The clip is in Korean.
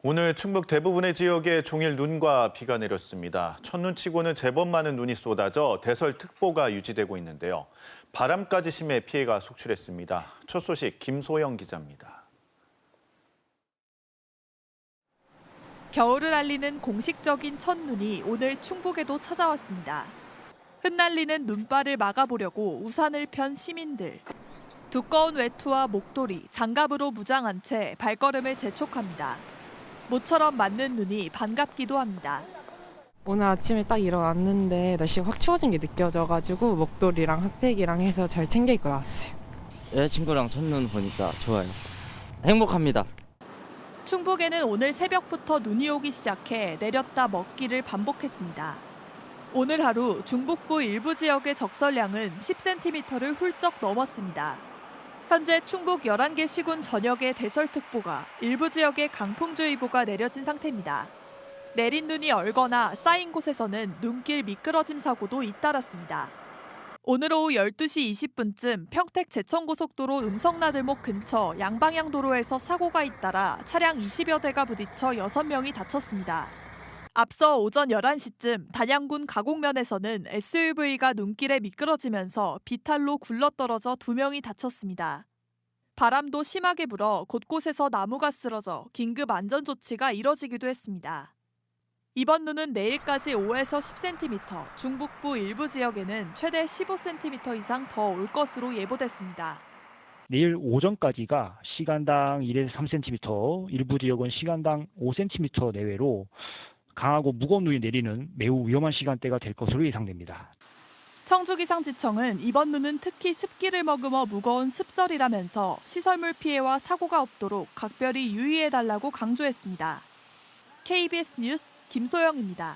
오늘 충북 대부분의 지역에 종일 눈과 비가 내렸습니다. 첫눈치고는 제법 많은 눈이 쏟아져 대설특보가 유지되고 있는데요. 바람까지 심해 피해가 속출했습니다. 첫 소식 김소영 기자입니다. 겨울을 알리는 공식적인 첫눈이 오늘 충북에도 찾아왔습니다. 흩날리는 눈발을 막아보려고 우산을 편 시민들. 두꺼운 외투와 목도리, 장갑으로 무장한 채 발걸음을 재촉합니다. 모처럼 맞는 눈이 반갑기도 합니다. 오늘 아침에 딱 일어났는데 날씨가 확 추워진 게 느껴져가지고 목도리랑 핫팩이랑 해서 잘 챙겨 입고 나왔어요. 여자친구랑 첫눈 보니까 좋아요. 행복합니다. 충북에는 오늘 새벽부터 눈이 오기 시작해 내렸다 먹기를 반복했습니다. 오늘 하루 중북부 일부 지역의 적설량은 10cm를 훌쩍 넘었습니다. 현재 충북 11개 시군 전역에 대설특보가, 일부 지역에 강풍주의보가 내려진 상태입니다. 내린 눈이 얼거나 쌓인 곳에서는 눈길 미끄러짐 사고도 잇따랐습니다. 오늘 오후 12시 20분쯤 평택 제천고속도로 음성나들목 근처 양방향 도로에서 사고가 잇따라 차량 20여 대가 부딪혀 6명이 다쳤습니다. 앞서 오전 11시쯤 단양군 가곡면에서는 SUV가 눈길에 미끄러지면서 비탈로 굴러떨어져 2명이 다쳤습니다. 바람도 심하게 불어 곳곳에서 나무가 쓰러져 긴급 안전조치가 이뤄지기도 했습니다. 이번 눈은 내일까지 5에서 10cm, 중북부 일부 지역에는 최대 15cm 이상 더 올 것으로 예보됐습니다. 내일 오전까지가 시간당 1에서 3cm, 일부 지역은 시간당 5cm 내외로 강하고 무거운 눈이 내리는 매우 위험한 시간대가 될 것으로 예상됩니다. 청주기상지청은 이번 눈은 특히 습기를 머금어 무거운 습설이라면서 시설물 피해와 사고가 없도록 각별히 유의해달라고 강조했습니다. KBS 뉴스 김소영입니다.